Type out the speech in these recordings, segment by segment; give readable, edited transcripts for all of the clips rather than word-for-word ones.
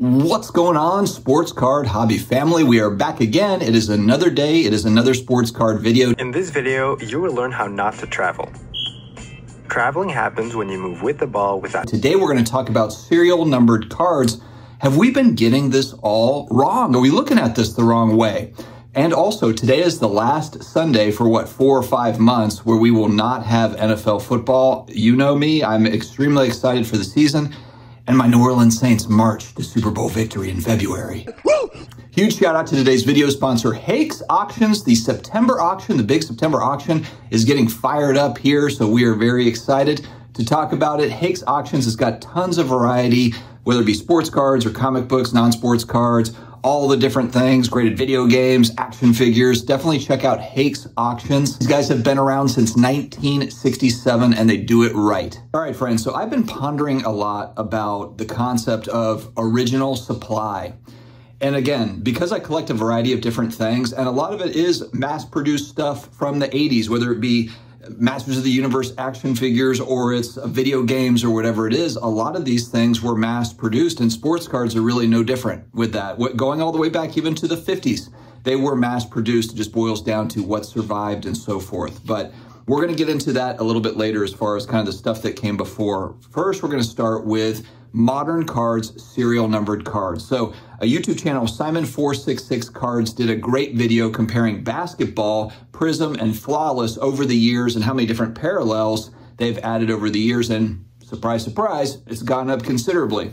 What's going on, sports card hobby family? We are back again. It is another day. It is another sports card video. In this video, you will learn how not to travel. Traveling happens when you move with the ball without... Today we're going to talk about serial numbered cards. Have we been getting this all wrong? Are we looking at this the wrong way? And also, today is the last Sunday for 4 or 5 months where we will not have NFL football. You know me, I'm extremely excited for the season. And my New Orleans Saints march to Super Bowl victory in February. Woo! Huge shout out to today's video sponsor, Hake's Auctions. The September auction, the big September auction, is getting fired up here, so we are very excited to talk about it. Hake's Auctions has got tons of variety, whether it be sports cards or comic books, non-sports cards, all the different things, graded video games, action figures. Definitely check out Hake's Auctions. These guys have been around since 1967 and they do it right. All right, friends, so I've been pondering a lot about the concept of original supply. And again, because I collect a variety of different things, and a lot of it is mass-produced stuff from the 80s, whether it be Masters of the Universe action figures or it's video games or whatever it is, a lot of these things were mass produced, and sports cards are really no different with that. Going all the way back even to the 50s, they were mass produced. It just boils down to what survived and so forth. But we're going to get into that a little bit later as far as kind of the stuff that came before. First, we're going to start with modern cards, serial numbered cards. So a YouTube channel, Simon466 Cards, did a great video comparing basketball, Prism, and Flawless over the years and how many different parallels they've added over the years. And surprise, surprise, it's gone up considerably.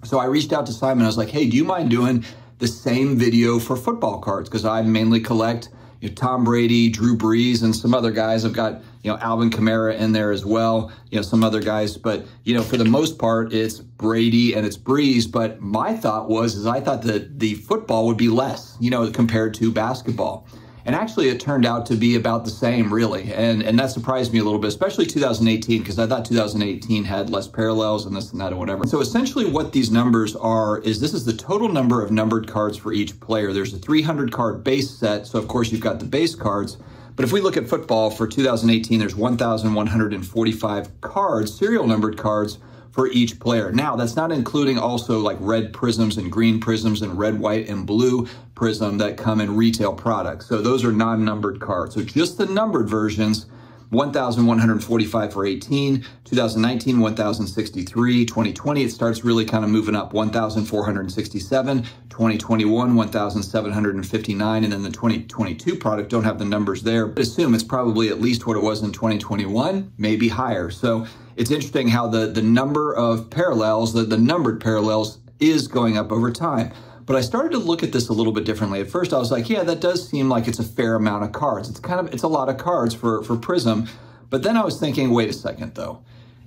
So I reached out to Simon. I was like, hey, do you mind doing the same video for football cards? Because I mainly collect Tom Brady, Drew Brees, and some other guys. I've got, Alvin Kamara in there as well, some other guys. But, for the most part, it's Brady and it's Brees. But my thought was, I thought that the football would be less, compared to basketball. And actually, it turned out to be about the same, really. And that surprised me a little bit, especially 2018, because I thought 2018 had less parallels and this and that or whatever. So essentially what these numbers are is this is the total number of numbered cards for each player. There's a 300 card base set. So of course you've got the base cards. But if we look at football for 2018, there's 1,145 cards, serial numbered cards for each player. Now, that's not including also like red prisms and green prisms and red, white, and blue prism that come in retail products. So those are non-numbered cards. So just the numbered versions, 1,145 for 18, 2019, 1,063, 2020, it starts really kind of moving up, 1,467, 2021, 1,759, and then the 2022 product, don't have the numbers there, but assume it's probably at least what it was in 2021, maybe higher. So it's interesting how the number of parallels, the numbered parallels is going up over time. But I started to look at this a little bit differently. At first, I was like, yeah, that does seem like it's a fair amount of cards. It's a lot of cards for Prism. But then I was thinking, wait a second, though.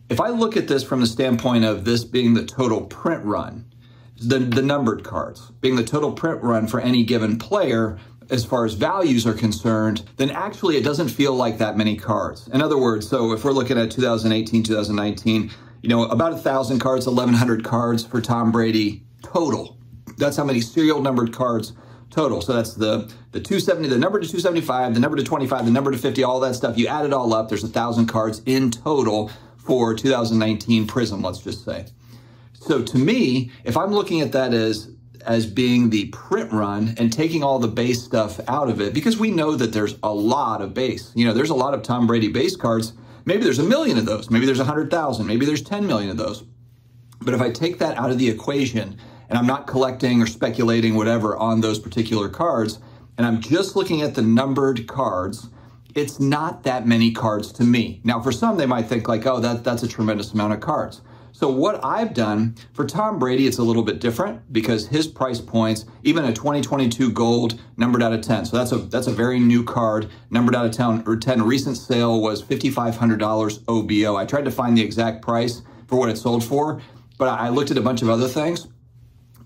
If I look at this from the standpoint of this being the total print run, the numbered cards being the total print run for any given player, as far as values are concerned, then actually it doesn't feel like that many cards. In other words, so if we're looking at 2018, 2019, about 1,000 cards, 1,100 cards for Tom Brady total. That's how many serial numbered cards total. So that's the 270, the number to 275, the number to 25, the number to 50, all that stuff. You add it all up, there's 1,000 cards in total for 2019 Prism, let's just say. So to me, if I'm looking at that as being the print run and taking all the base stuff out of it, because we know that there's a lot of base. There's a lot of Tom Brady base cards. Maybe there's 1 million of those. Maybe there's 100,000. Maybe there's 10 million of those. But if I take that out of the equation and I'm not collecting or speculating whatever on those particular cards, and I'm just looking at the numbered cards, it's not that many cards to me. Now, for some, they might think like, oh, that's a tremendous amount of cards. So what I've done for Tom Brady, it's a little bit different because his price points, even a 2022 gold numbered out of 10. So that's a very new card, numbered out of 10. Recent sale was $5,500 OBO. I tried to find the exact price for what it sold for, but I looked at a bunch of other things,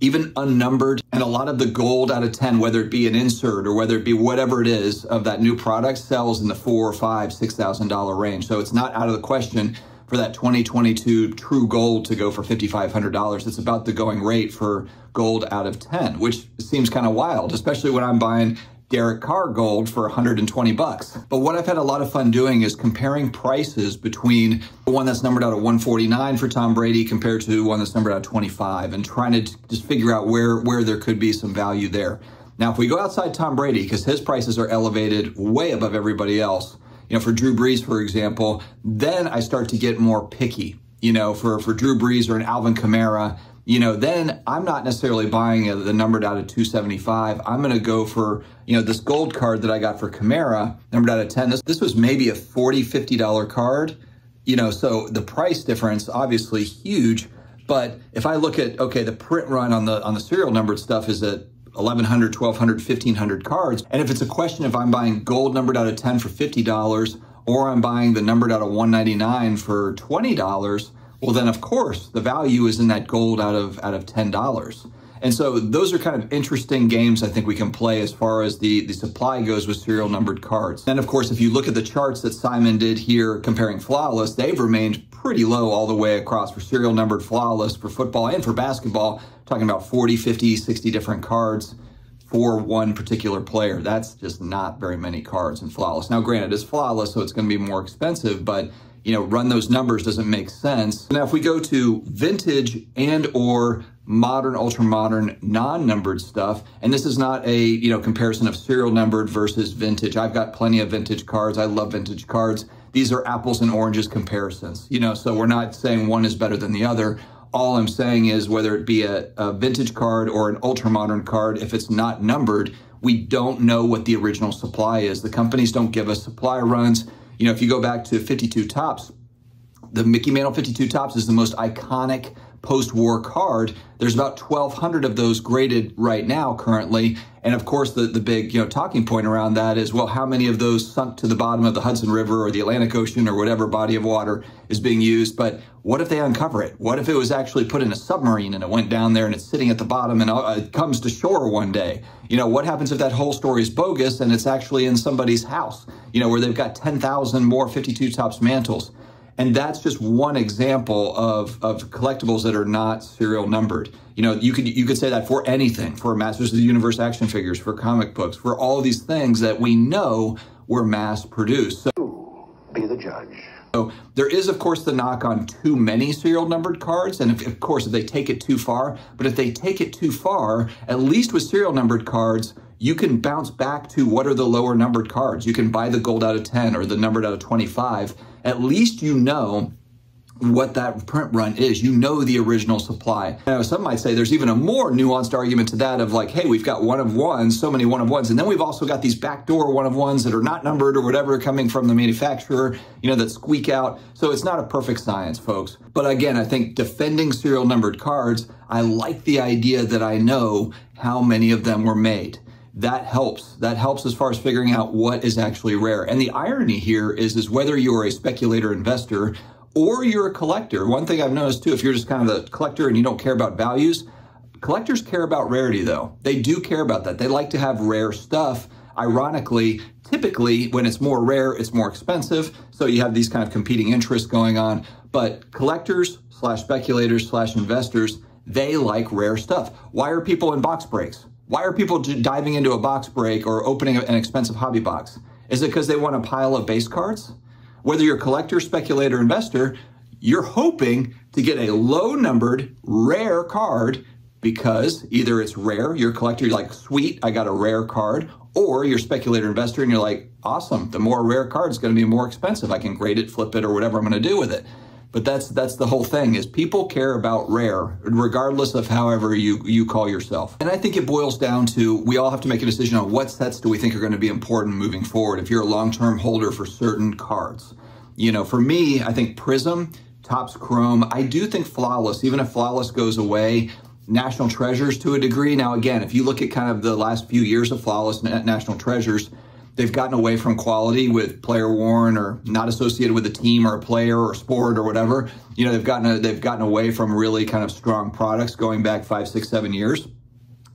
even unnumbered, and a lot of the gold out of 10, whether it be an insert or whether it be whatever it is of that new product, sells in the $4,000, $5,000, $6,000 range. So it's not out of the question for that 2022 true gold to go for $5,500. It's about the going rate for gold out of 10, which seems kind of wild, especially when I'm buying Derek Carr gold for 120 bucks. But what I've had a lot of fun doing is comparing prices between the one that's numbered out at 149 for Tom Brady compared to one that's numbered out at 25, and trying to just figure out where there could be some value there. Now, if we go outside Tom Brady, because his prices are elevated way above everybody else, for Drew Brees, for example, then I start to get more picky. For Drew Brees or an Alvin Kamara, then I'm not necessarily buying the numbered out at 275. I'm going to go for, this gold card that I got for Kamara, numbered out at 10. This was maybe a $40, $50 card, so the price difference, obviously huge. But if I look at, okay, the print run on the serial numbered stuff is at 1,100, 1,200, 1,500 cards. And if it's a question if I'm buying gold numbered out of 10 for $50 or I'm buying the numbered out of 199 for $20, well, then of course the value is in that gold out of $10. And so those are kind of interesting games I think we can play as far as the supply goes with serial numbered cards. Then of course, if you look at the charts that Simon did here comparing flawless, they've remained pretty low all the way across for serial numbered flawless for football and for basketball, talking about 40, 50, 60 different cards for one particular player. That's just not very many cards in flawless. Now, granted, it's flawless, so it's going to be more expensive, but run those numbers doesn't make sense. Now, if we go to vintage and or modern, ultra modern, non-numbered stuff, and this is not a, comparison of serial numbered versus vintage. I've got plenty of vintage cards. I love vintage cards. These are apples and oranges comparisons, so we're not saying one is better than the other. All I'm saying is whether it be a vintage card or an ultra modern card, if it's not numbered, we don't know what the original supply is. The companies don't give us supply runs. If you go back to 52 Topps, the Mickey Mantle 52 Topps is the most iconic post-war card. There's about 1,200 of those graded right now currently. And of course, the big talking point around that is, well, how many of those sunk to the bottom of the Hudson River or the Atlantic Ocean or whatever body of water is being used? But what if they uncover it? What if it was actually put in a submarine and it went down there and it's sitting at the bottom and it comes to shore one day? What happens if that whole story is bogus and it's actually in somebody's house, where they've got 10,000 more 52 Topps mantles? And that's just one example of collectibles that are not serial numbered. You could say that for anything, for Masters of the Universe action figures, for comic books, for all these things that we know were mass produced. So, be the judge. So there is, of course, the knock on too many serial numbered cards. And of course, if they take it too far, but if they take it too far, at least with serial numbered cards, you can bounce back to what are the lower numbered cards. You can buy the gold out of 10 or the numbered out of 25. At least you know what that print run is. You know the original supply. Now, some might say there's even a more nuanced argument to that of like, hey, we've got one of ones, so many one of ones, and then we've also got these backdoor one of ones that are not numbered or whatever coming from the manufacturer, that squeak out. So it's not a perfect science, folks. But again, I think defending serial numbered cards, I like the idea that I know how many of them were made. That helps. That helps as far as figuring out what is actually rare. And the irony here is whether you're a speculator investor or you're a collector. One thing I've noticed too, if you're just kind of a collector and you don't care about values, collectors care about rarity though. They do care about that. They like to have rare stuff. Ironically, typically when it's more rare, it's more expensive. So you have these kind of competing interests going on. But collectors / speculators / investors, they like rare stuff. Why are people in box breaks? Why are people diving into a box break or opening an expensive hobby box? Is it because they want a pile of base cards? Whether you're a collector, speculator, investor, you're hoping to get a low-numbered, rare card because either it's rare, you're a collector, you're like, sweet, I got a rare card, or you're a speculator investor and you're like, awesome, the more rare card is going to be more expensive. I can grade it, flip it, or whatever I'm going to do with it. But that's the whole thing, is people care about rare, regardless of however you call yourself. And I think it boils down to, we all have to make a decision on what sets do we think are going to be important moving forward if you're a long-term holder for certain cards. For me, I think Prism, Topps Chrome, I do think Flawless, even if Flawless goes away, National Treasures to a degree. Now, again, if you look at kind of the last few years of Flawless National Treasures, they've gotten away from quality with player worn or not associated with a team or a player or sport or whatever. They've gotten away from really kind of strong products going back 5, 6, 7 years.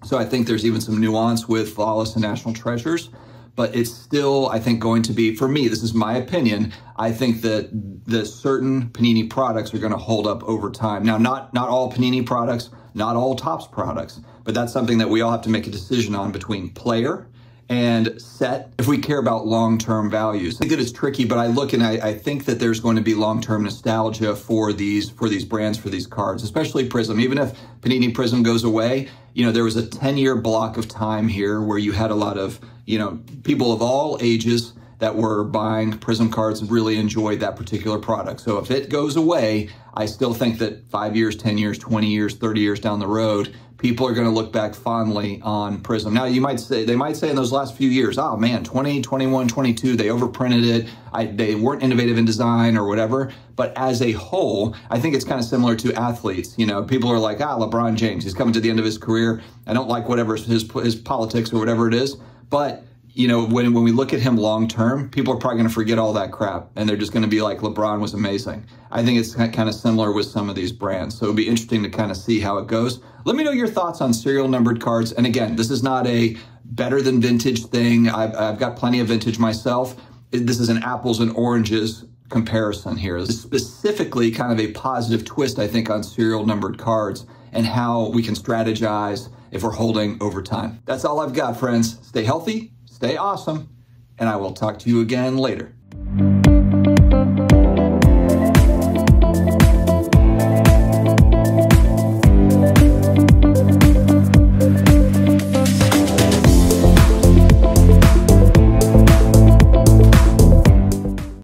So I think there's even some nuance with Flawless and National Treasures, but it's still, I think, going to be, for me, this is my opinion, I think that the certain Panini products are going to hold up over time. Now, not all Panini products, not all Topps products, but that's something that we all have to make a decision on between player and set if we care about long-term values. I think that it's tricky, but I look and I think that there's going to be long-term nostalgia for these brands, for these cards, especially Prism. Even if Panini Prism goes away, you know, there was a 10-year block of time here where you had a lot of, you know, people of all ages that were buying Prism cards and really enjoyed that particular product. So if it goes away, I still think that 5 years, 10 years, 20 years, 30 years down the road, people are going to look back fondly on Prism. Now, they might say in those last few years, oh man, 20, 21, 22, they overprinted it. They weren't innovative in design or whatever. But as a whole, I think it's kind of similar to athletes. You know, people are like, LeBron James, he's coming to the end of his career. I don't like whatever his politics or whatever it is. But you know, when we look at him long term, people are probably going to forget all that crap, and they're just going to be like, LeBron was amazing. I think it's kind of similar with some of these brands. So it'll be interesting to kind of see how it goes. Let me know your thoughts on serial numbered cards. And again, this is not a better than vintage thing. I've got plenty of vintage myself. This is an apples and oranges comparison here. This is specifically kind of a positive twist, I think, on serial numbered cards and how we can strategize if we're holding over time. That's all I've got, friends. Stay healthy. Stay awesome, and I will talk to you again later.